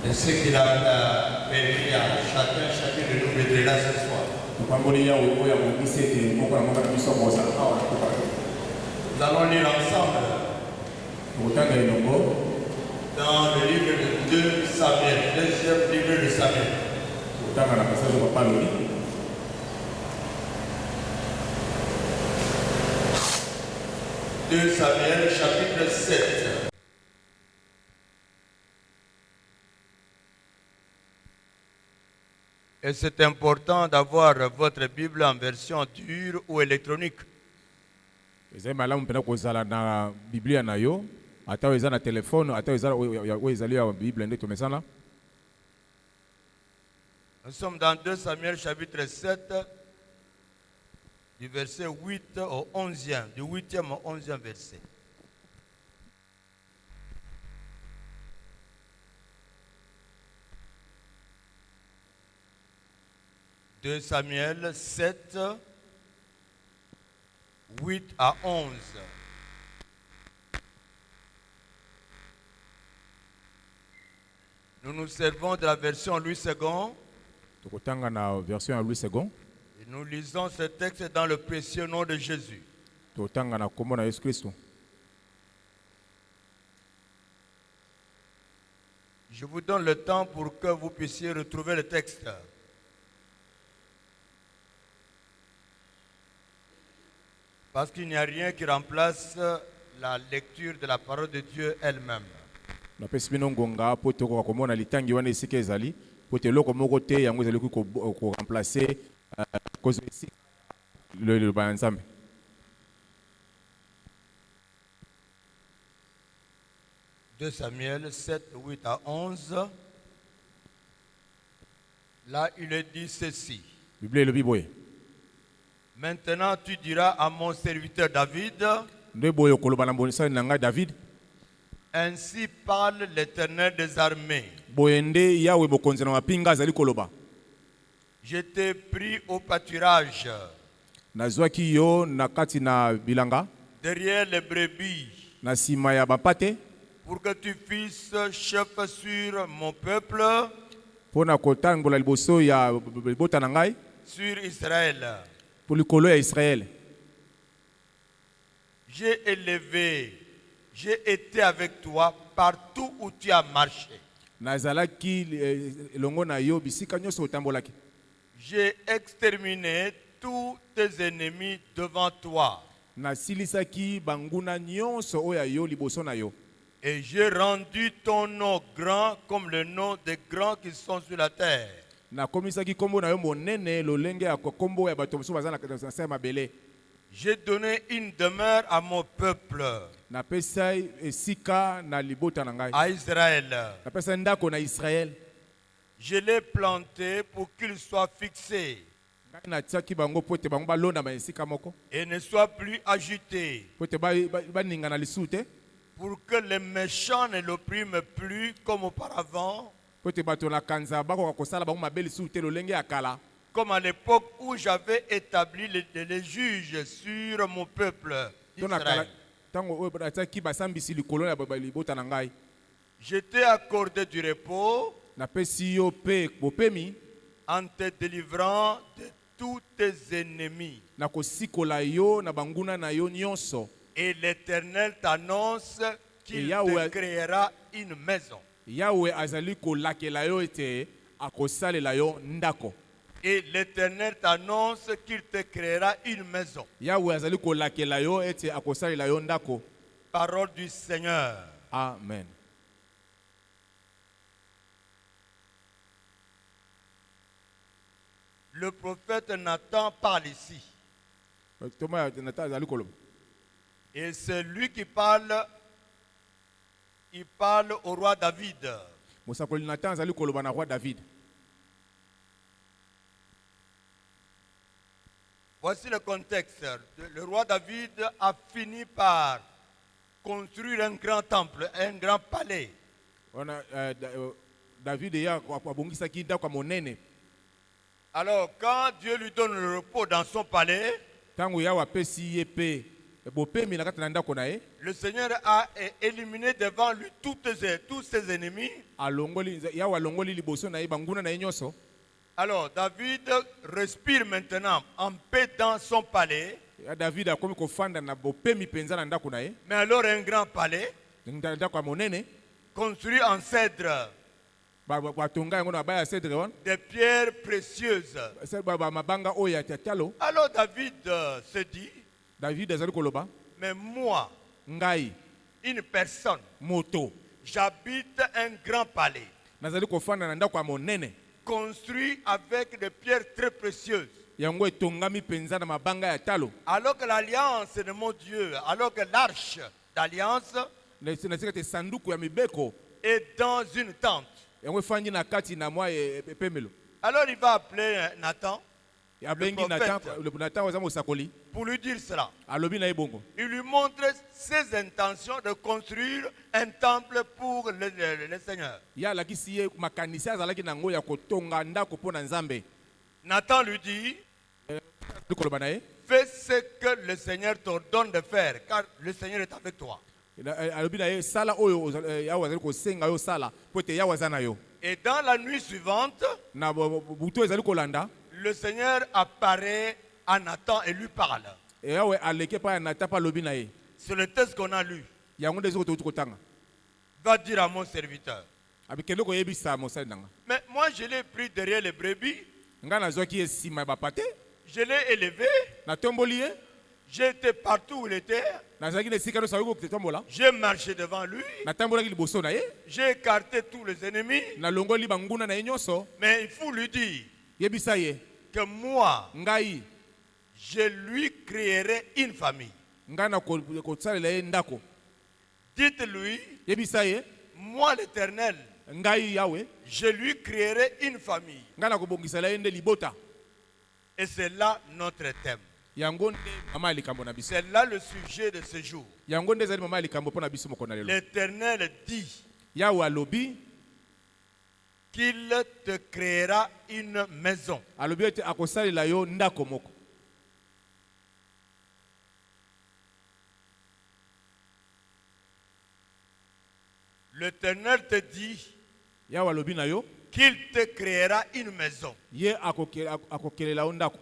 Et ce qu'il a permis à chacun de nous d'être là ce soir. Nous allons lire ensemble dans le livre de 2 Samuel, deuxième livre de Samuel. 2 Samuel, chapitre 7. Et c'est important d'avoir votre Bible en version dure ou électronique. Eza malamu mpena kozala na Biblia na yo, ata eza na telefone, ata eza ezali ya Bible nde tomesana. Nous sommes dans 2 Samuel chapitre 7 du verset 8 au 11e, du 8e au 11e verset. De Samuel 7, 8 à 11. Nous nous servons de la version Louis II. Tokotanga na version Louis II. Et nous lisons ce texte dans le précieux nom de Jésus. Tokotanga na kombo na Yesu Kristo. Je vous donne le temps pour que vous puissiez retrouver le texte. Parce qu'il n'y a rien qui remplace la lecture de la parole de Dieu elle-même. Na pesi bino ngonga po tokoka komona litangi wana esika ezali po te loko moko te yango ezali ko remplacer cause le banzambe. De Samuel 7, 8 à 11. Là, il est dit ceci. Bible le biboye. Maintenant, tu diras à mon serviteur David, David, ainsi parle l'Éternel des armées. Je t'ai pris au pâturage, derrière les brebis, pour que tu fisses chef sur mon peuple, sur Israël. Pour le colo à Israël. J'ai élevé, j'ai été avec toi partout où tu as marché. J'ai exterminé tous tes ennemis devant toi. Et j'ai rendu ton nom grand comme le nom des grands qui sont sur la terre. J'ai donné une demeure à mon peuple, à Israël. Je l'ai planté pour qu'il soit fixé et ne soit plus agité, pour que les méchants ne l'oppriment plus comme auparavant, comme à l'époque où j'avais établi les juges sur mon peuple d'Israël. Je t'ai accordé du repos en te délivrant de tous tes ennemis. Et l'Éternel t'annonce qu'il te créera une maison. Et l'Éternel t'annonce qu'il te créera une maison. Parole du Seigneur. Amen. Le prophète Nathan parle ici. Et c'est lui qui parle. Il parle au roi David. Voici le contexte. Le roi David a fini par construire un grand temple, un grand palais. Alors, quand Dieu lui donne le repos dans son palais, bopemi na kati na ndako na ye Le Seigneur a éliminé devant lui tous ses ennemis. alongoli yawe alongoli liboso na ye banguna na ye nyonso. Alors David respire maintenant en paix dans son palais. Ya David akomi kofanda na bopemi penza na ndako na ye. Mais alors un grand palais Ndako ya monene construit en cèdre, batonga yango na baya ya cedre wana des pierres précieuses. mabanga oyo ya talo. Alors David se dit, David azali koloba mais moi, ngai une personne, moto j'habite un grand palais nazali kofanda na ndako ya monene construit avec des pierres très précieuses. yango etongami penza na mabanga ya talo. Alors que l'alliance de mon Dieu, alors que l'arche d'alliance nasika te sanduku ya mibeko est dans une tente. yango efandi na kati na mwa epemelo. Alors il va appeler Nathan abengi Nathan aza mosakoli pour lui dire cela. alobi na ye bongo. Il lui montre ses intentions de construire un temple pour le Seigneur. Ya alakisi ye makanisi azalaki nango ya kotonga ndako mpo na Nzambe. Nathan lui dit, Koloba na ye fais ce que le Seigneur t'ordonne de faire, car le Seigneur est avec toi. alobi na ye sala oyo yawe azali kosenga yo sala po ete yawe aza na yo. Et dans la nuit suivante, Na butu ezali kolanda le Seigneur apparaît à Nathan et lui parle. yawe aleki epai ya Nathan mpe alobi na ye. C'est le texte qu'on a lu. Yango nde ezoko touti kotanga Va dire à mon serviteur. abikende koyebisa mosali nanga. Mais moi, je l'ai pris derrière les brebis, Ngai nazwaki ye nsima ya bapate je l'ai élevé, natomboli ye j'ai été partout où il était, nazalaki na esika nyonso akoki kotombola j'ai marché devant lui, natambolaki liboso na ye j'ai écarté tous les ennemis, nalongoli banguna na ye nyonso. mais il faut lui dire Yebisa ye que moi, ngai je lui créerai une famille. ngai na kosalela ye ndako. Dites-lui, Yebisa ye moi l'Éternel, ngai yawe je lui créerai une famille. ngai na kobongisela ye nde libota. Et c'est là notre thème. Yango nde mama ya likambo na biso. C'est là le sujet de ce jour. Yango nde ezali mama ya likambo mpo na biso moko na lelo. L'Éternel dit Yawe alobi qu'il te créera une maison. alobi ete akosalela yo ndako moko. L'Éternel te dit Yawe alobi na yo qu'il te créera une maison. ye akokelela yo ndako.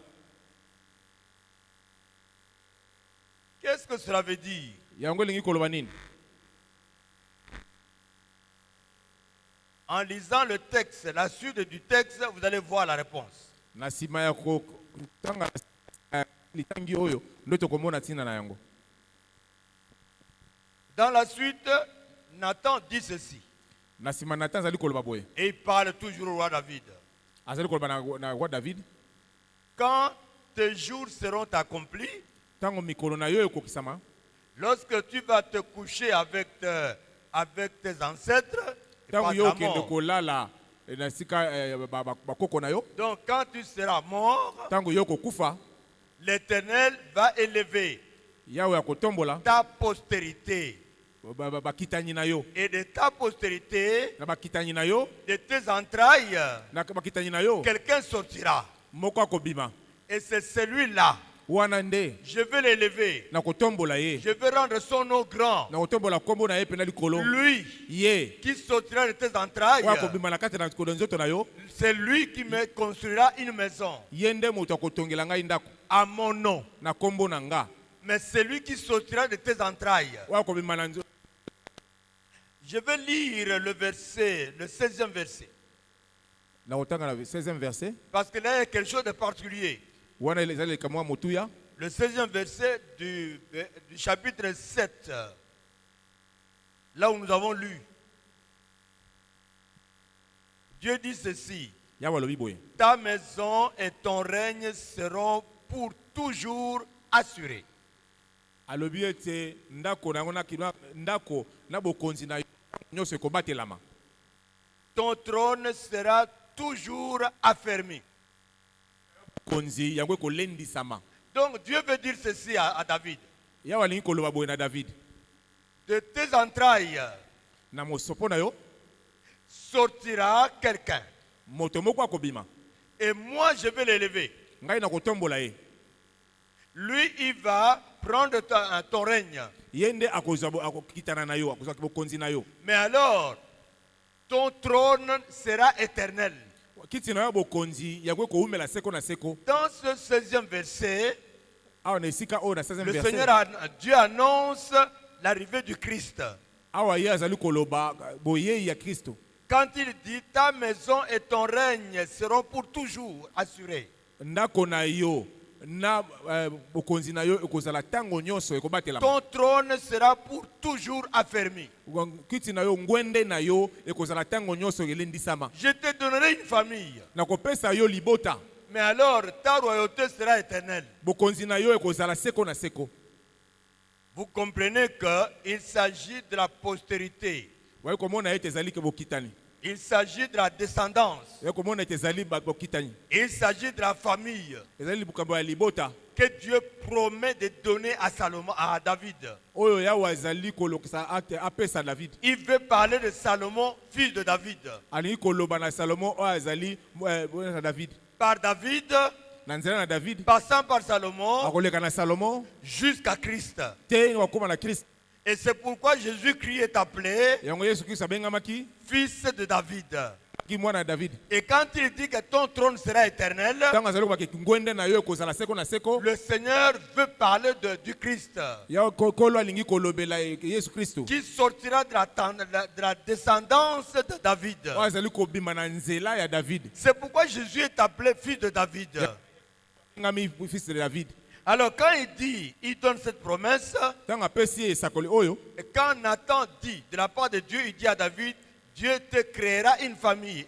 Qu'est-ce que cela veut dire? Yango elingi koloba nini? En lisant le texte, la suite du texte, vous allez voir la réponse. Na nsima ya kotanga litangi oyo nde tokomona ntina na yango. Dans la suite, Nathan dit ceci. Na nsima Nathan azali koloba boye. Et il parle toujours au roi David. Azali koloba na roi David. Quand tes jours seront accomplis, Tango mikolo na yo ekokisama, lorsque tu vas te coucher avec tes ancêtres, et tango pas yo ta okende mort. kolala na sika bakoko na yo, Donc quand tu seras mort, tango yo kokufa, l'Éternel va élever yawe akotombola ta postérité. bakitani na yo. Et de ta postérité, Na bakitani na yo, de tes entrailles, na bakitani na yo, quelqu'un sortira. moko akobima. Et c'est celui-là. Wana nde Je vais l'élever. na kotombola ye. Je vais rendre son nom grand. Na kotombola kombo na ye pena likolo. Lui Ye qui sortira de tes entrailles, oyo akobima na kati na likolo nzoto na yo, c'est lui qui me construira une maison ye nde moto akotongela ngai ndako à mon nom. na kombo na nga. Mais c'est lui qui sortira de tes entrailles. Oyo akobima na nzoto. Je vais lire le verset, le 16e verset. Na kotanga na 16e verset. Parce que là, il y a quelque chose de particulier. Wana ezali kamwa motuya. Le 16e verset du chapitre 7, là où nous avons lu. Dieu dit ceci. Yawe alobi boye. Ta maison et ton règne seront pour toujours assurés. Alobi ete ndako nango ndako na bokonzi na yo nyonso ekobatelama. Ton trône sera toujours affermi. Konzi yango ekolendisama. Donc Dieu veut dire ceci à David. Yawe alingi koloba boye na David. De tes entrailles Na mosopo na yo sortira quelqu'un. moto moko akobima. Et moi je vais l'élever. Ngai na kotombola ye. Lui, il va prendre ton règne. ye nde akokitana na yo, akozwa bokonzi na yo. Mais alors, ton trône sera éternel. Kiti na yo bokonzi ya koumela seko na seko. Dans ce 16e verset, Awa na esika oyo na 16e le verset. Seigneur, Dieu annonce l'arrivée du Christ. Awa ye azali koloba boyei ya Kristo. Quand il dit ta maison et ton règne seront pour toujours assurés. Ndako na yo na bokonzi na yo ekozala tango nyonso ekobatela. Ton trône sera pour toujours affermi. Kiti na yo ngwende na yo ekozala tango nyonso elendisama. Je te donnerai une famille. Na kopesa yo libota. Mais alors ta royauté sera éternelle. Bokonzi na yo ekozala seko na seko. Vous comprenez qu'il s'agit de la postérité. Wa komona ete ezali ke bokitani. Il s'agit de la descendance. Ya komona ete ezali bokitani. Il s'agit de la famille Ezali bukambo ya libota. que Dieu promet de donner à Salomon, à David. Oyo ya wazali kolokisa apesa David. Il veut parler de Salomon, fils de David. Alingi koloba na Salomon oyo azali na David. Par David, Na nzela na David. passant par Salomon, Akoleka na Salomon jusqu'à Christ. te wakoma na Christ. Et c'est pourquoi Jésus-Christ est appelé Yango Yesu Kristo abengamaki fils de David. ki mwana David. Et quand il dit que ton trône sera éternel, Tango azali kobaki ngwende na yo ekozala seko na seko. le Seigneur veut parler du Christ Ya kolo alingi kolobela Yesu Kristo. qui sortira de la descendance de David. Oyo azali kobima na nzela ya David. C'est pourquoi Jésus est appelé fils de David. Ngami fils de David. Alors quand il dit, il donne cette promesse, Tango apesi esakoli oyo. et quand Nathan dit de la part de Dieu, il dit à David, Dieu te créera une famille,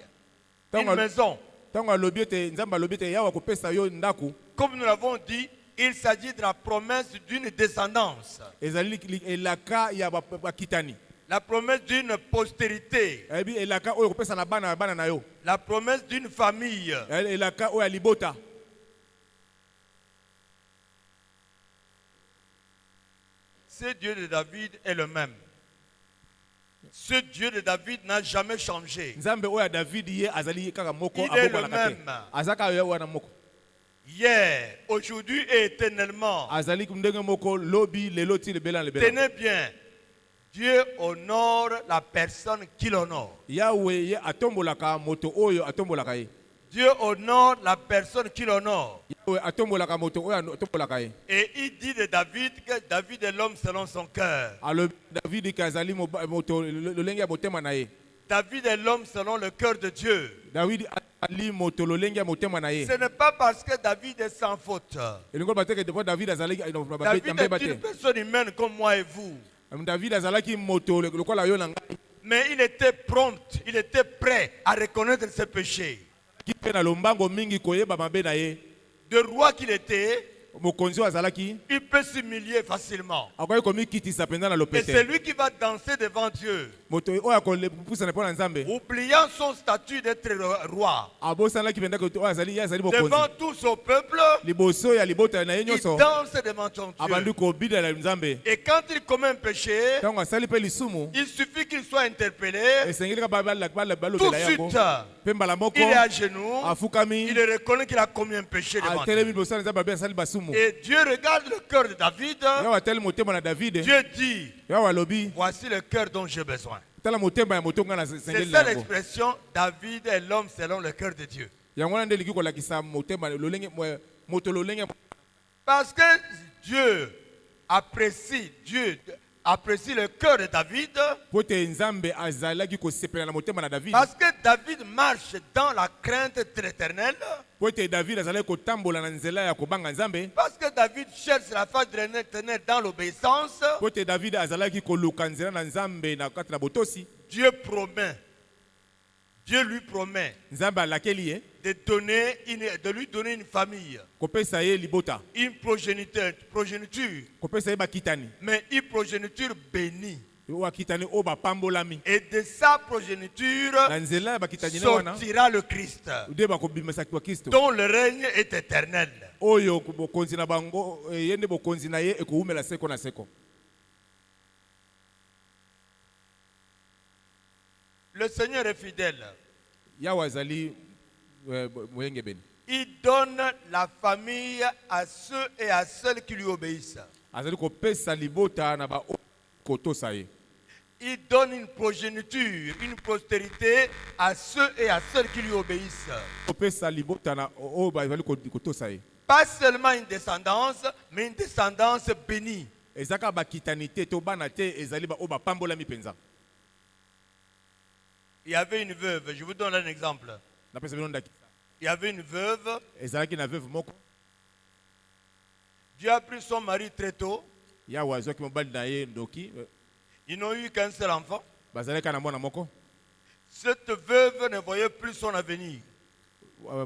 une maison. Tango alobi ete Nzambe alobi ete yawa kopesa yo ndako. Comme nous l'avons dit, il s'agit de la promesse d'une descendance, Ezali elaka ya bakitani. la promesse d'une postérité, Ebi elaka oyo kopesa na bana na yo. la promesse d'une famille. Elaka oyo ya libota. Ce Dieu de David est le même. Ce Dieu de David n'a jamais changé. Nzambe oyo ya David ye azali kaka moko Il est le abokolaka te. même. Azaka yo wana moko. Hier, aujourd'hui et éternellement. Azali ndenge moko lobi lelo ti lebela lebela. Tenez bien, Dieu honore la personne qui l'honore. Yahweh ye atombolaka moto oyo atombolaka ye. Dieu honore la personne qui l'honore. Yahweh atombolaka moto oyo atombolaka ye. Et il dit de David que David est l'homme selon son cœur. Alors David kazali moto lolenge ya motema na ye. David est l'homme selon le cœur de Dieu. David ali moto lolenge ya motema na ye. Ce n'est pas parce que David est sans faute. Elingo bateke depuis David azali David est une personne humaine comme moi et vous. David azalaki moto lokola yo na ngai. Mais il était prompt, il était prêt à reconnaître ses péchés. Ki pe na lombango mingi koyeba mabe na ye. De roi qu'il était, Mokonzi azalaki il peut s'humilier facilement. akoki komikitisa penza na Et lopete. c'est lui qui va danser devant Dieu, Moto oyo akolepusana mpo na Nzambe. oubliant son statut d'être roi. Abosanaki penza ke oyo azali bokonzi. Devant tout son peuple, Liboso ya libota na ye il nyonso danse devant son abandi Dieu. kobidela Nzambe. Et quand il commet un péché, Ntango asali mpe lisumu il suffit qu'il soit interpellé. esengeli kaka Tout balobela de yango. suite, Mpe mbala moko il est à genoux, afukami il reconnaît qu'il a commis un péché devant atelemi Dieu. liboso na Nzambe abe asali basumu. Et Dieu regarde le cœur de David. Yawa atali motema na David. Dieu dit, Yawa alobi voici le cœur dont j'ai besoin. tala motema ya moto nga na C'est sengeli ça yango. l'expression, David est l'homme selon le cœur de Dieu. Yango wana nde liki kolakisa motema lolenge moto lolenge. Parce que Dieu apprécie le cœur de David. Po ete Nzambe azalaki kosepela na motema na David. Parce que David marche dans la crainte de l'Éternel. Po ete David azalaki kotambola na nzela ya kobanga Nzambe. Parce que David cherche la face de l'Éternel dans l'obéissance. Po ete David azalaki koluka nzela na Nzambe na kati na botosi. Dieu lui promet Nzambe alakeli ye de lui donner une famille, kopesa ye libota, une progéniture, kopesa ye bakitani, mais une progéniture bénie. bakitani oyo bapambolami. Et de sa progéniture Na nzela ya bakitani na wana sortira le Christ, nde bakobimisaki wa Kristo dont le règne est éternel. oyo bokonzi na bango ye nde bokonzi na ye ekowumela seko na seko. Le Seigneur est fidèle. Yawe azali moyengebeni. Il donne la famille à ceux et à celles qui lui obéissent. azali kopesa libota na ba kotosa ye. Il donne une progéniture, une postérité à ceux et à celles qui lui obéissent. Kopesa libota na o bazali kotosa ye. Pas seulement une descendance, mais une descendance bénie. Ezaka bakitanité to bana te ezali ba o ba pambola mi penza. Il y avait une veuve, je vous donne un exemple. Na pesa bino ndaki. Il y avait une veuve, Ezalaki na veuve moko. Dieu a pris son mari très tôt. Ya wazwaki mobali na ye ndoki. Ils n'ont eu qu'un seul enfant. Bazalaka na mwana moko. Cette veuve ne voyait plus son avenir.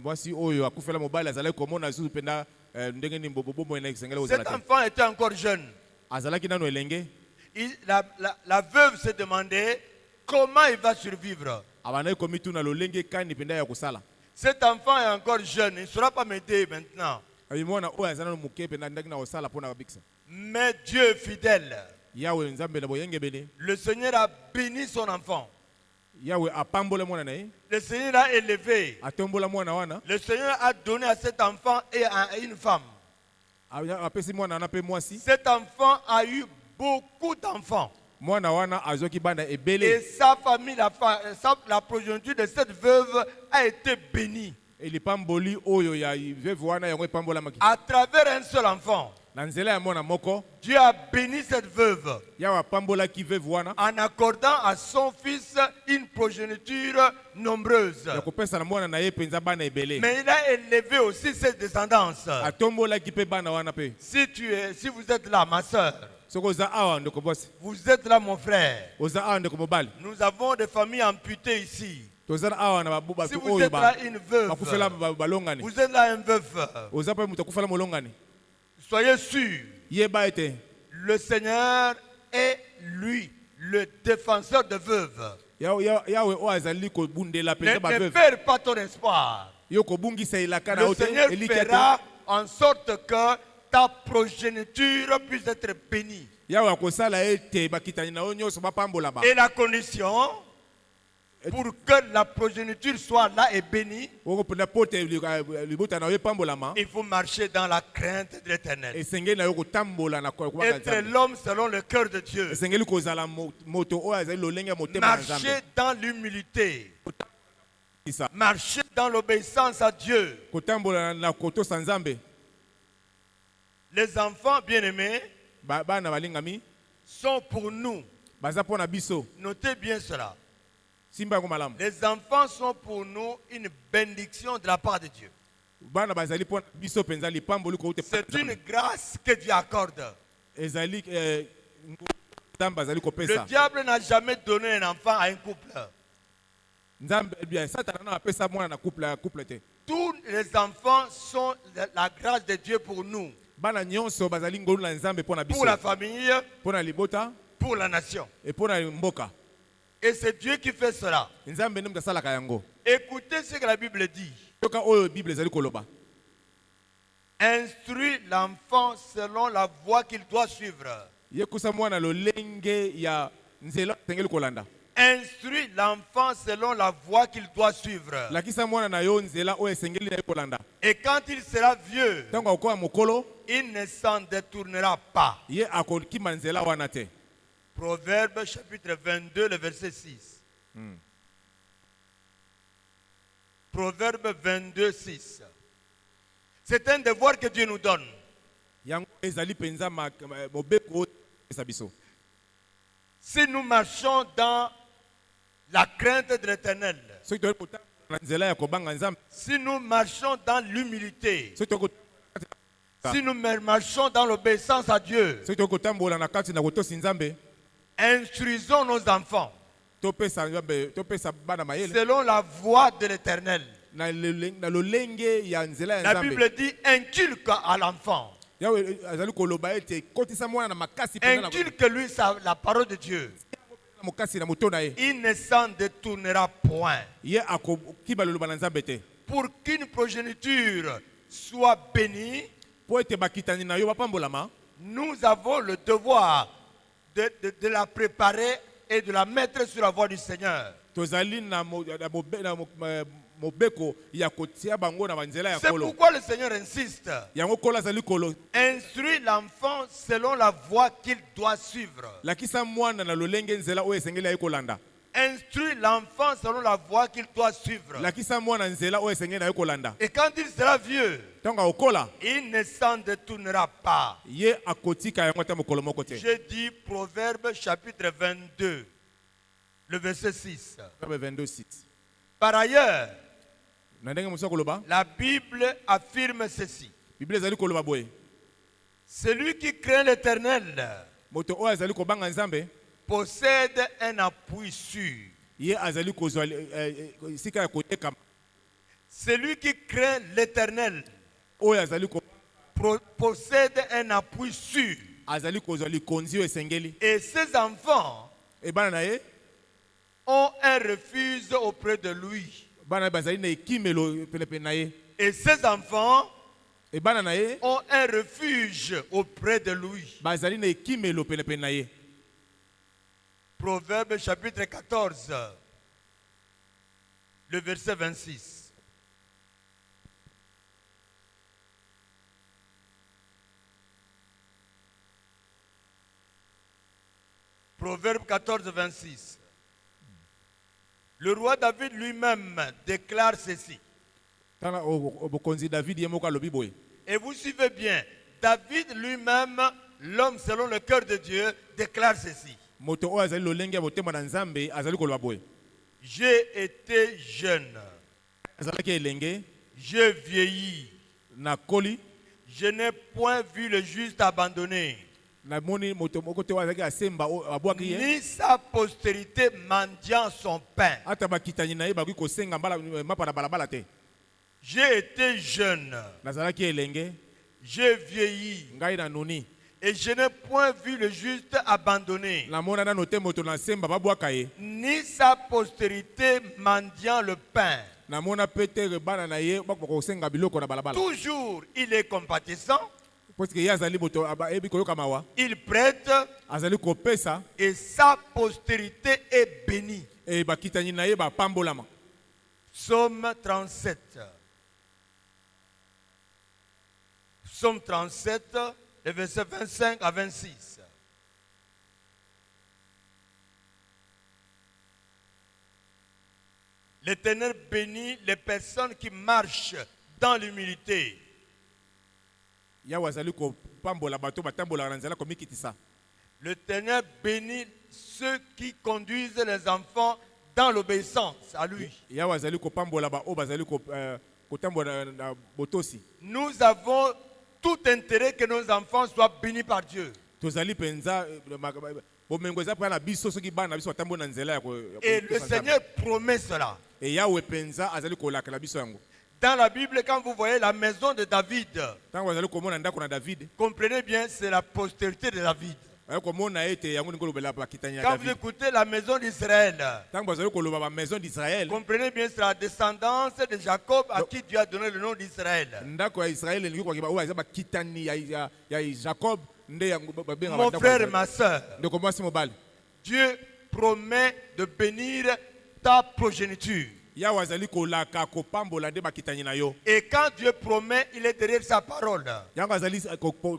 Mwasi oyo akufela mobali azalaki komona zuzu penda ndenge ni bobo na kisengela Cet ozalaki. enfant était encore jeune. Azalaki nano elenge. La veuve se demandait comment il va survivre. Abana komi tuna lolenge kani penda ya kusala. Cet enfant est encore jeune, il ne saura pas m'aider maintenant. Abimona oyo azana muke penda ndaki na osala pona kabikisa. Mais Dieu est fidèle. Yawe nzambe na boyenge bene. Le Seigneur a béni son enfant. Yawe apambola mwana na ye. Le Seigneur a élevé. Atombola mwana wana. Le Seigneur a donné à cet enfant et à une femme. Apesi mwana na pe mwasi. Cet enfant a eu beaucoup d'enfants. Mwana wana azoki bana Et ebele. sa famille, la progéniture de cette veuve a été bénie. Elipamboli oyo ya veuve wana yango epambola maki. À travers un seul enfant, Na nzela ya mwana moko. Dieu a béni cette veuve Yawe apambola ki veuve wana. en accordant à son fils une progéniture nombreuse. Ya kopesa na mwana na ye penza bana ebele. Mais il a élevé aussi ses descendances. Atombola ki pe bana wana pe. Si vous êtes là, ma soeur, Soko za awa ndeko boss. vous êtes là, mon frère. Oza awa ndeko mobali. Nous avons des familles amputées ici. Tozana awa na babuba Si tu vous oyo êtes là, ba. une veuve, Bakufela balongani. vous êtes là, un veuf, Oza pa muta kufela molongani. soyez sûrs, Yeba ete. le Seigneur est lui, le défenseur de veuves. Yawe o azali ko bundela penza ba Ne veuve. perds pas ton espoir. Yo ko bungisa ilaka na Le ote Seigneur elikete. fera en sorte que ta progéniture puisse être bénie. Yawe akosala ete bakitani na onyo so bapambola ba. Et la condition pour que la progéniture soit là et bénie, Oko pona pote libota na yo pambola ma. il faut marcher dans la crainte de l'Éternel. Esengeli na yo kotambola na kwa Être l'homme selon le cœur de Dieu. Esengeli kozala moto o azali lolenge motema na Marcher Nzambe. dans l'humilité. Isa. Marcher dans l'obéissance à Dieu. Kotambola na kotosa Nzambe. Les enfants bien-aimés Bana balingami sont pour nous. baza pona biso. Notez bien cela. Simba ko malamu. Les enfants sont pour nous une bénédiction de la part de Dieu. Bana bazali pona biso penza lipamboli ko ute. C'est une grâce que Dieu accorde. Ezali Nzambe bazali Le kopesa. diable n'a jamais donné un enfant à un couple. Nzambe bien Satan na apesa mwana na couple te. Tous les enfants sont la grâce de Dieu pour nous, Bana nyonso bazali ngolu na Nzambe pona biso. pour la famille, Pona libota pour la nation. et pona mboka. Et c'est Dieu qui fait cela. Nzambe nde mtasalaka yango. Écoutez ce que la Bible dit. Toka oyo Bible ezali koloba. Instruis l'enfant selon la voie qu'il doit suivre. Yekusa mwana lolenge ya nzela tengeli kolanda. Instruis l'enfant selon la voie qu'il doit suivre. Lakisa mwana na yo nzela oyo esengeli na ye kolanda. Et quand il sera vieux, Tango akoya mokolo, il ne s'en détournera pas. ye akokima nzela wana te. Proverbe chapitre 22, le verset 6. Proverbe 22, 6. C'est un devoir que Dieu nous donne. Yango ezali penza mobeko esa biso. Si nous marchons dans la crainte de l'Éternel, Soki toyeli kotanga na nzela ya kobanga Nzambe, si nous marchons dans l'humilité, soki toyeli si nous marchons dans l'obéissance à Dieu, kotambola na kati na kotosi Nzambe, instruisons nos enfants topesa Nzambe, topesa bana mayele selon la voie de l'Éternel. na lolenge ya nzela ya La Nzambe. Bible dit inculque à l'enfant. Yawe azali koloba ete kotisa mwana na makasi pena na Inculque-lui la parole de Dieu. mokasi na moto na ye. Il ne s'en détournera point. Ye akokiba loloba na Nzambe te. Pour qu'une progéniture soit bénie, Po ete bakitani na yo bapambolama, nous avons le devoir de la préparer et de la mettre sur la voie du Seigneur. tozali na mobeko ya kotia bango na banzela ya C'est kolo. pourquoi le Seigneur insiste. Yango kola zali kolo. Instruis l'enfant selon la voie qu'il doit suivre. Lakisa mwana na lolenge nzela oyo esengeli aye kolanda. Instruis l'enfant selon la voie qu'il doit suivre. Lakisa mwana nzela oyo esengeli aye kolanda. Et quand il sera vieux, Tonga okola. il ne s'en détournera pas. Ye akotika yango ta mokolo moko te. Je dis Proverbe chapitre 22, le verset 6. Proverbe 22:6. Par ailleurs, Na ndenge musa koloba. la Bible affirme ceci. Bible ezali koloba boye. Celui qui craint l'Éternel Moto oyo azali kobanga nzambe. possède un appui sûr. Ye azali kozwa sika ya koteka. Celui qui craint l'Éternel Oyo azali ko possède un appui sûr. azali kozwa likonzi oyo esengeli. Et ses enfants E bana na ye ont un refuge auprès de lui. bana bazali na ekimelo pelepene na ye. Et ses enfants E bana na ye ont un refuge auprès de lui. bazali na ekimelo pelepene na ye. Proverbe chapitre 14, le verset 26. Proverbe 14, 26. Le roi David lui-même déclare ceci. Tana obokonzi David ye moko alobi boye. Et vous suivez bien. David lui-même, l'homme selon le cœur de Dieu, déclare ceci. Moto oyo azali lolenge ya motema na nzambe azali koloba boye. J'ai été jeune, Azalaki elenge j'ai vieilli, na koli je n'ai point vu le juste abandonné, na moni moto moko te oyo azalaki asemba abwaki ye. ni sa postérité mendiant son pain. Ata bakitani na ye bakoki kosenga mapa na balabala te. J'ai été jeune, Nazalaki elenge j'ai vieilli, ngai na nuni. et je n'ai point vu le juste abandonné, Na mona nano te moto na semba babwaka ye. ni sa postérité mendiant le pain. Na mona Peter bana na ye bakoka kosenga biloko na balabala. Toujours, il est compatissant, Parce que ye azali moto ebi koyoka mawa. il prête, Azali kopesa et sa postérité est bénie. e bakitani na ye bapambolama. Psaume 37. Psaume 37, les versets 25 à 26. L'Éternel bénit les personnes qui marchent dans l'humilité. Yawe azali kopambola bato batambolaka na nzela komikitisa. L'Éternel bénit ceux qui conduisent les enfants dans l'obéissance à lui. Yawe azali kopambola ba o bazali kotambola na botosi. Nous avons tout intérêt que nos enfants soient bénis par Dieu. Tozali penza bomengo eza pa na biso soki bana biso batambola na nzela ya Et le Seigneur promet cela. E Yawe penza azali kolakela biso yango. Dans la Bible, quand vous voyez la maison de David, Tango azali komona ndako na David, comprenez bien, c'est la postérité de David. ayo komona ete yango ni kolobela bakitani ya Quand vous David. écoutez la maison d'Israël, Tango azali koloba ba maison d'Israël, comprenez bien, c'est la descendance de Jacob à qui Dieu a donné le nom d'Israël. ndako ya Israël elingi kokiba oyo eza bakitani ya Jacob nde yango babenga Mon ndako frère et ya- ma soeur, ndeko mwasi mobali. Dieu promet de bénir ta progéniture. Yawe azali kolaka kopambola nde bakitani na yo. Et quand Dieu promet, il est derrière sa parole. Yango azali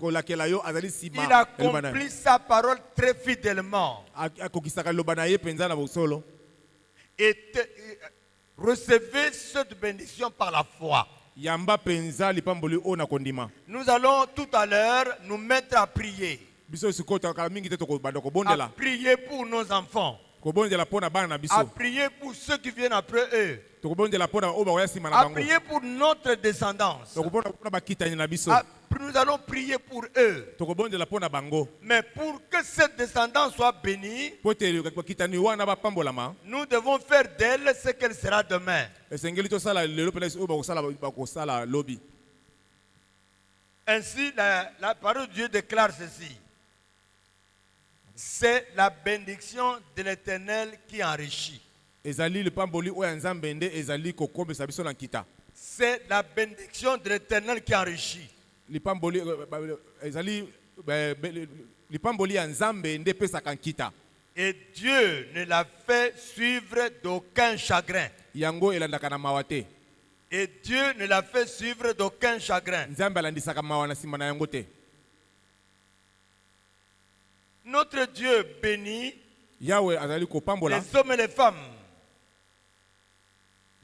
kolakela yo azali sima. Il accomplit sa parole très fidèlement. Akokisaka loba na ye penza na bosolo. Et recevez cette bénédiction par la foi. Yamba penza lipamboli o na kondima. Nous allons tout à l'heure nous mettre à prier. Biso sikota kala mingi te tokobanda À kobondela. prier pour nos enfants. Kobondela pona bana na À biso. prier pour ceux qui viennent après eux. Tokobondela pona o bakoya sima na À bango. prier pour notre descendance. Tokobondela pona bakitani na biso. Nous allons prier pour eux. Tokobondela pona bango. Mais pour que cette descendance soit bénie, Pote bakitani wana bapambolama. nous devons faire d'elle ce qu'elle sera demain. Esengeli to sala lelo pele o bakosala lobi. Ainsi, la parole de Dieu déclare ceci. C'est la bénédiction de l'Éternel qui enrichit. Ezali lipamboli o ya nzambe nde ezali kokombesa biso na nkita. C'est la bénédiction de l'Éternel qui enrichit. Lipamboli ezali lipamboli ya nzambe nde pesaka nkita. Et Dieu ne l'a fait suivre d'aucun chagrin. yango elandaka na mawa te. Et Dieu ne l'a fait suivre d'aucun chagrin. Nzambe alandisaka mawa na nsima na yango te. Notre Dieu bénit Yahweh azali kopambola, les hommes et les femmes.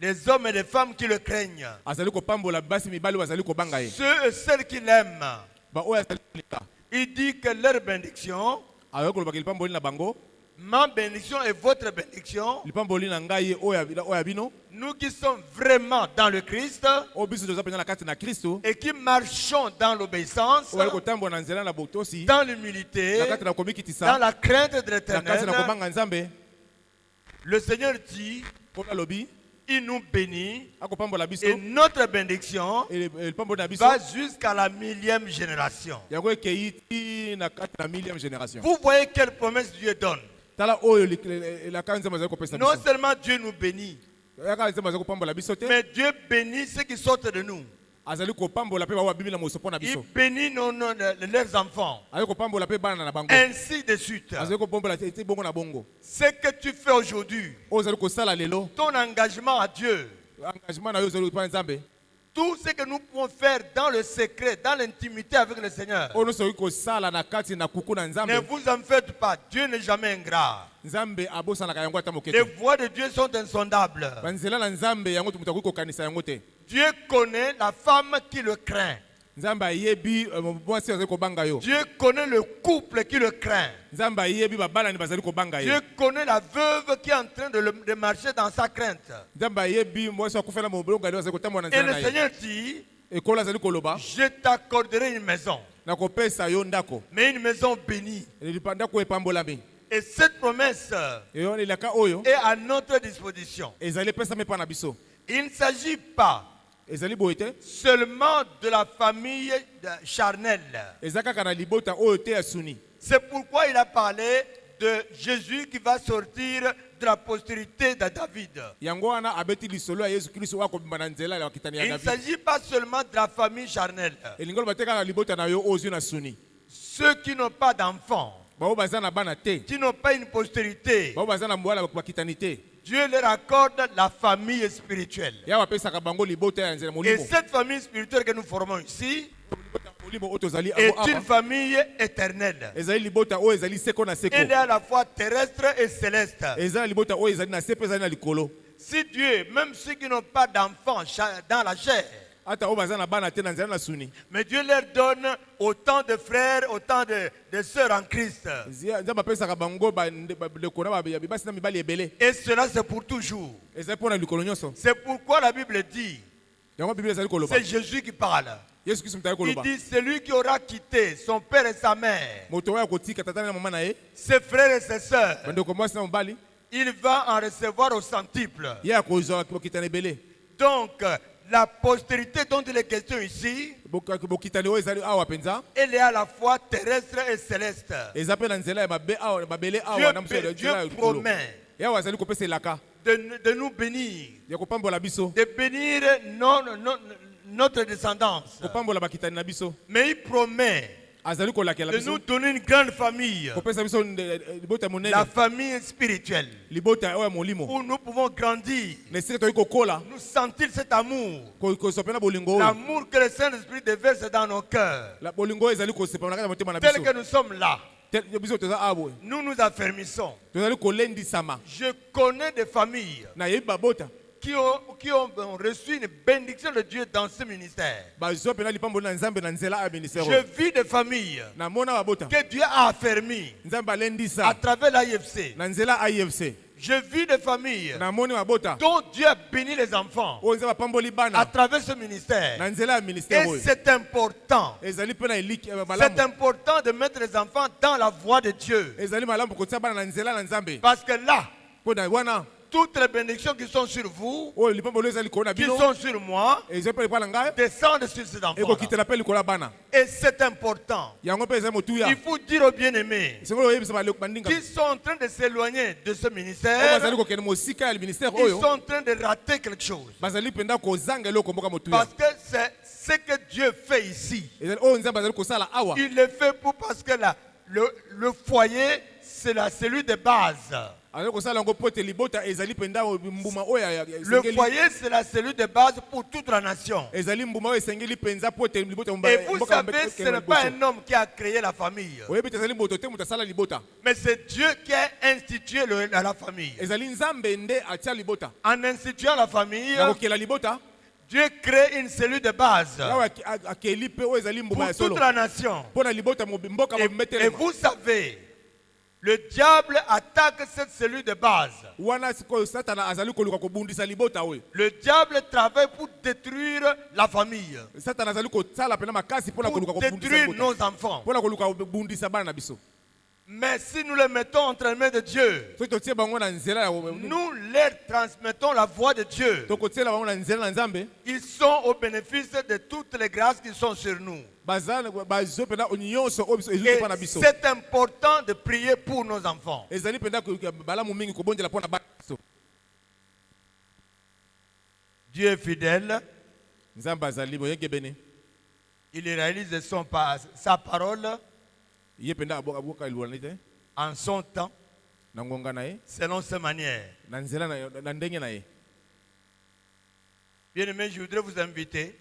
Les hommes et les femmes qui le craignent. azali kopambola basi mibali azali kobanga ye. Ceux et celles qui l'aiment. Ba oyo azali koleka. Il dit que leur bénédiction, Azali kolobaka lipamboli na bango, ma bénédiction et votre bénédiction, lipamboli na ngai oyo ya bino, nous qui sommes vraiment dans le Christ oyo biso toza penza na kati na Kristo, et qui marchons dans l'obéissance, oyo ali kotambola na nzela na botosi, dans l'humilité, na kati na dans komikitisa, la crainte de na kati l'Éternel, na kobanga Nzambe, le Seigneur dit, po alobi il nous bénit akopambola biso, et notre bénédiction lipamboli na biso va jusqu'à la 1000e génération. yango ekei ti na kati na 1000e génération. Vous voyez quelle promesse Dieu donne. Tala oyo elaka Nzambe azali kopesa Non biso. seulement Dieu nous bénit, Yaka Nzambe azali kopambola biso te, mais Dieu bénit ceux qui sortent de nous. azali kopambola pe bawa bibila moso pona Il biso. bénit leurs enfants. Azali kopambola pe bana na bango. Ainsi de suite. Azali kopambola te bongo na bongo. Ce que tu fais aujourd'hui, Oyo azali kosala lelo, ton engagement à Dieu, engagement na yo ezali pa Nzambe. tout ce que nous pouvons faire dans le secret, dans l'intimité avec le Seigneur, Oyo soki kosala na kati na kuku na ne Nzambe. vous en faites pas. Dieu n'est jamais ingrat. Nzambe abosanaka yango ata moke Les te. voies de Dieu sont insondables. Banzela na Nzambe yango tumuta kokanisa yango te. Dieu connaît la femme qui le craint. Nzambe ayebi mwasi azali kobanga yo. Dieu connaît le couple qui le craint. Nzambe ayebi babala ni bazali kobanga ye. Dieu connaît la veuve qui est en train de marcher dans sa crainte. Nzambe ayebi mwasi akufela mobolongo ali azali kotambola na Et nzela le na ye. Seigneur dit, Ekolo azali koloba je t'accorderai une maison, na kopesa yo ndako. mais une maison bénie. Ndako epambolami. Et cette promesse Eyo elaka oyo est à notre disposition. ezali pesa me pa na biso. Il ne s'agit pas Ezali boye te. seulement de la famille charnelle. Ezaka kana libota oyo te ya suni. C'est pourquoi il a parlé de Jésus qui va sortir de la postérité de David. Yango wana abeti lisolo ya Yesu Kristo wa kobimba na nzela ya kitani ya Il ne David. s'agit pas seulement de la famille charnelle. Elingolo bateka na libota na yo oyo na suni. Ceux qui n'ont pas d'enfants, Bao baza na bana te. qui n'ont pas une postérité, Bao baza na mbwala bakitani te. Dieu leur accorde la famille spirituelle. Ya wapesaka bango libota ya nzela Et molimo. cette famille spirituelle que nous formons ici Molimo oyo tozali est amo une apa. famille éternelle. Ezali libota oyo ezali seko na seko. Elle est à la fois terrestre et céleste. Ezali libota oyo ezali na sepe ezali na likolo. Si Dieu, même ceux qui n'ont pas d'enfants dans la chair, Ata oyo baza na bana te na nzela na suni. mais Dieu leur donne autant de frères, autant de sœurs en Christ. Nzambe apesaka bango bandeko na basi na mibali ebele. Et cela, c'est pour toujours. Ezali mpo na likolo nyonso. C'est pourquoi la Bible dit, Yango Biblia ezali koloba. c'est Jésus qui parle. Yesu Kristo mutali Il koloba. dit, celui qui aura quitté son père et sa mère, Moto oyo akotika tata na mama na ye. ses frères et ses sœurs, Bandeko mwasi na mobali. il va en recevoir au centuple. Ye akozwa bokitani ebele. Donc, la postérité dont il est question ici, Bokitani oyo ezali awa penza. elle est à la fois terrestre et céleste. Eza pe na nzela ya mabele awa na mso ya Dieu nzela ya likolo. promet Yawa azali kopesa elaka. de nous bénir, Ya kopambola biso. de bénir notre descendance. Kopambola bakitani na biso. Mais il promet Azali kolakela de biso. nous donner une grande famille, Kopesa biso libota monene. la famille spirituelle, Libota oyo ya molimo. où nous pouvons grandir, Na esika toyi kokola. nous sentir cet amour, Kosopena bolingo oyo. l'amour que le Saint-Esprit déverse dans nos cœurs. La bolingo ezali kosepa na kati ya motema na Tel biso. que nous sommes là, Biso toza awa. nous nous affermissons. Tozali kolendisama. Je connais des familles Na yebi babota. qui ont reçu une bénédiction de Dieu dans ce ministère. Bazwa pena lipambo na nzambe na nzela ya ministère. Je vis des familles Na mona babota. que Dieu a affermies Nzambe à alendisa. travers l'AIFC. Na nzela IFC. Je vis des familles Na moni babota. dont Dieu a béni les enfants Oyo nzambe apamboli à bana. travers ce Na ministère. nzela ya ministère Et oyo. c'est important. Ezali pena eliki C'est malamu. important de mettre les enfants dans la voie de Dieu. Ezali malamu kotia bana na nzela na nzambe. Parce que là, Po na wana. toutes les bénédictions qui sont sur vous, Oyo lipambo lo ezali kona qui bino. sont sur moi, Ezali pe lipa na ngai. descendent sur ces enfants. Ekokitela pe likola bana. Et c'est important. Yango pe ezali motuya. Il faut dire aux bien-aimés Sengolo oyebisa baleko bandinga. qui sont en train de s'éloigner de ce Oyo ministère, bazali kokende mosika ya ministère ils oyo. sont en train de rater quelque chose. Bazali penda kozanga eloko mboka motuya. Parce que c'est ce que Dieu fait ici. Ezali oyo nzambe azali kosala awa. Il le fait parce que le foyer, c'est la cellule de base. azali kosala yango po ete libota ezali mpenza mbuma oyo Le esengeli foyer, c'est la cellule de base pour toute la nation. ezali mbuma oyo esengeli mpenza po ete libota Et vous savez, ce n'est pas un homme qui a créé la famille. oyebi ete ezali moto te moto asala libota Mais c'est Dieu qui a institué la famille. ezali nzambe nde atia libota En instituant la famille, na kokela libota Dieu crée une cellule de base awa akeli mpe oyo ezali mbuma pour ya toute solo la nation. mpo na libota mboka Et mometelema vous savez, le diable attaque cette cellule de base. wana sikoyo satana azali koluka kobundisa libota oyo Le diable travaille pour détruire la famille, satana azali kosala mpena makasi mpona koluka pour kobundisa détruire libota nos enfants. mpona koluka kobundisa bana na biso Mais si nous les mettons entre les mains de Dieu, soki totie bango na nzela ya nous leur transmettons la voix de Dieu. tokotiela bango na nzela na nzambe Ils sont au bénéfice de toutes les grâces qui sont sur nous. bazwi mpena nyonso oyo biso ezwi Et mpo na biso c'est important de prier pour nos enfants. ezali mpenza balamu mingi kobondela mpo na bana na biso Dieu est fidèle. nzambe azali boyengebene Il réalise sa parole ye mpenza aboka liloba te en son temps, na ngonga na ye selon ses manières. na nzela na ndenge na ye Bien-aimés, je voudrais vous inviter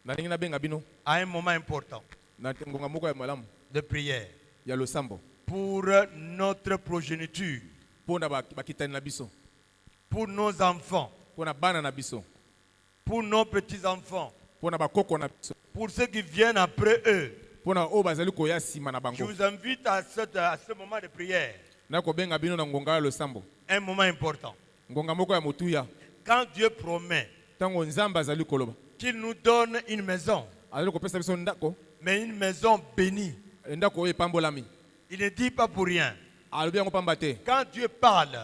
na ndenge nabenga bino à un moment important na ngonga moko ya malamu de prière ya losambo pour notre progéniture, mpo na bakitani na biso pour nos enfants, mpo na bana na biso pour nos petits-enfants, mpo na bakoko na biso pour ceux qui viennent après eux. mpo na oyo bazali koya nsima na Je bango vous invite à ce moment de prière, nakobenga bino na ngonga ya losambo un moment important. ngonga moko ya motuya Quand Dieu promet ntango nzambe azali koloba qu'il nous donne une maison, azali kopesa biso ndako mais une maison bénie, ndako oyo epambolami il ne dit pas pour rien. alobi yango pamba te Quand Dieu parle,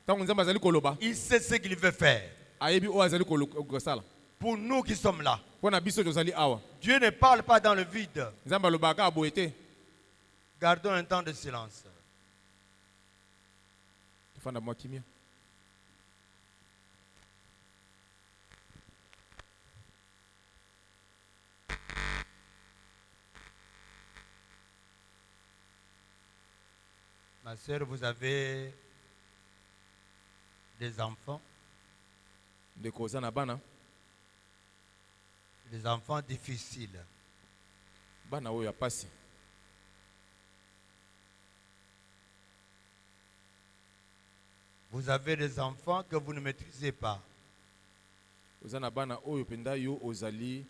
ntango nzambe azali koloba il sait ce qu'il veut faire. ayebi oyo azali kosala Pour nous qui sommes là, mpo na biso tozali awa Dieu ne parle pas dans le vide. nzambe alobaka aboye te Gardons un temps de silence. tofanda mwa kimia Ma soeur, vous avez des enfants, ndeko oza na bana des enfants difficiles. bana oyo ya pasi Vous avez des enfants que vous ne maîtrisez pas. oza na bana oyo mpenza yo ozali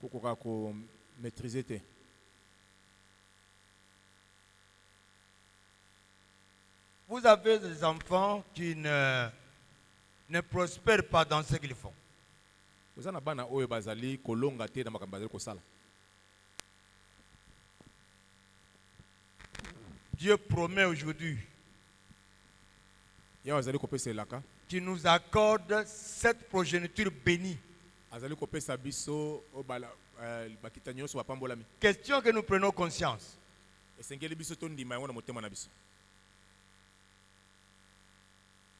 kokoka komaîtrise te Vous avez des enfants qui ne prospèrent pas dans ce qu'ils font. oza na bana oyo bazali kolonga te na makambo bazali kosala Dieu promet aujourd'hui yawo azali kopesa elaka qu'il nous accorde cette progéniture bénie. azali kopesa biso oyo bakita nyonso bapambolami Question que nous prenons conscience. esengeli biso tondima yango na motema na biso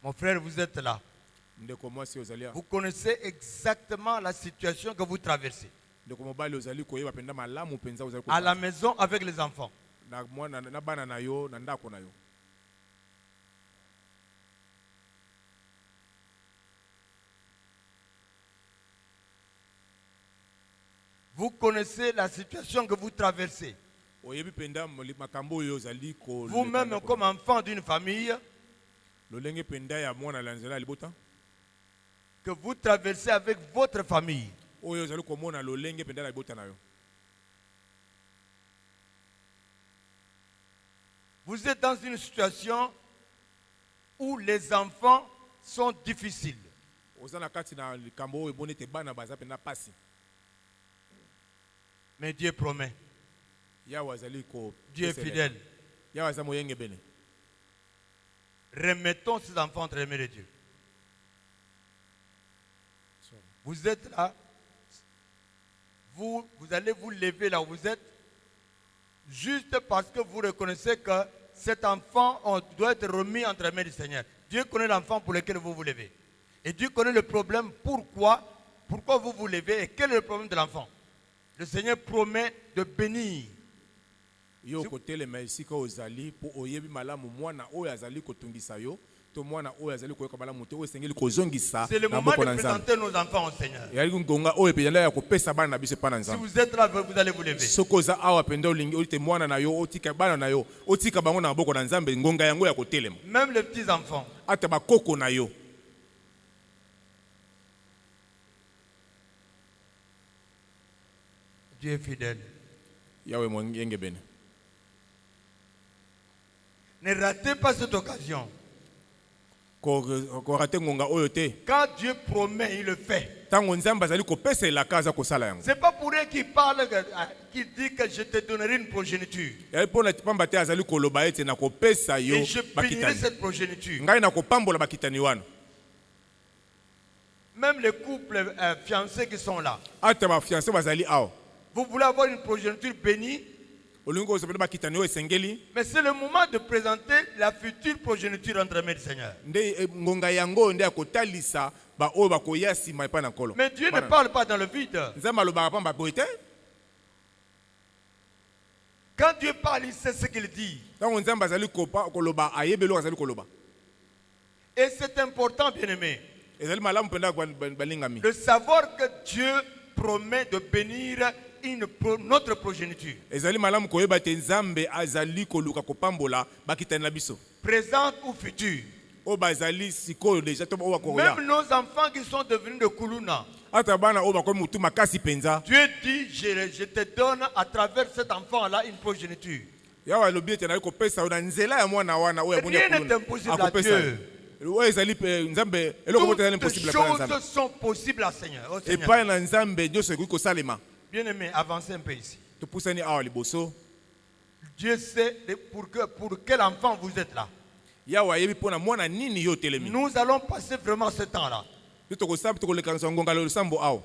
Mon frère, vous êtes là. ndeko mwasi ozali Vous connaissez exactement la situation que vous traversez. ndeko mobali ozali koyeba mpenza malamu mpenza ozali À la maison avec les enfants. na bana na yo na ndako na yo Vous connaissez la situation que vous traversez. oyebi mpenza makambo oyo ozali Vous-même, comme enfant d'une famille, lolenge mpenza ya mwana na nzela ya libota que vous traversez avec votre famille. oyo ozali komona lolenge mpenza na libota na yo Vous êtes dans une situation où les enfants sont difficiles. oza na kati na likambo oyo eboni ete bana baza mpenza pasi Mais Dieu promet. yawo azali Dieu est fidèle. yawo aza moyengebene Remettons ces enfants entre les mains de Dieu. Vous êtes là. Vous allez vous lever là où vous êtes. Juste parce que vous reconnaissez que cet enfant doit être remis entre les mains du Seigneur. Dieu connaît l'enfant pour lequel vous vous levez. Et Dieu connaît le problème, pourquoi vous vous levez et quel est le problème de l'enfant. Le Seigneur promet de bénir. yo kotelema esika ozali po oyebi malamu mwana oyo azali kotungisa yo to mwana oyo azali koyoka malamu te oyo esengeli kozongisa C'est le na moment moko de na nzambe présenter nos enfants au Seigneur. yali ngonga oyo epeyanda ya kopesa bana na biso epa na Si nzambe vous êtes là, vous allez vous lever. soki oza awa penda olingi oite mwana na yo otika bana na yo otika bango na maboko na nzambe ngonga yango ya kotelema Même les petits enfants. ata bakoko na yo Dieu est fidèle. yawe mwenge bene Ne ratez pas cette occasion. korate ngonga oyo te Quand Dieu promet, il le fait. ntango nzambe azali kopesa elaka aza kosala yango Ce n'est pas pour eux qui parle, qui dit que je te donnerai une progéniture. yali mpona pamba te azali koloba ete nakopesa yo Et je bénirai bakitani cette progéniture. ngai nakopambola bakitani wana Même les couples fiancés qui sont là. ata bafiance bazali awa Vous voulez avoir une progéniture bénie, olingi kozopela bakitani oyo esengeli mais c'est le moment de présenter la future progéniture entre mains du Seigneur. nde ngonga yango nde ya kotalisa baoyo bakoya nsima epai na nkolo Mais Dieu ne parle pas dans le vide. nzambe alobaka pamba boye te Quand Dieu parle, il sait ce qu'il dit. ntango nzambe azali koloba ayebi eloko azali koloba Et c'est important, bien-aimé, ezali malamu mpenza balingami de savoir que Dieu promet de bénir notre progéniture. ezali malamu koyeba te nzambe azali koluka kopambola bakitani na biso Présente ou future. oyo bazali sikoyo deja to oyo bakoya Même nos enfants qui sont devenus de Kuluna. ata bana oyo bakomi mutu makasi mpenza Dieu dit, je te donne à travers cet enfant-là une progéniture. yawa alobi ete nali kopesa yo na nzela ya mwana wana oyo aboni Rien n'est impossible à Dieu. oyo ezali nzambe eloko moko ezali Toutes impossible epai na choses nzambe sont possibles au Seigneur. epai na nzambe nyonso ekoki kosalema Bien-aimé, avancez un peu ici. topusani awa liboso Dieu sait pour quel enfant vous êtes là. yawa ayebi mpona mwana nini yo otelemi Nous allons passer vraiment ce temps-là. tokolekanisa ngonga losambo awa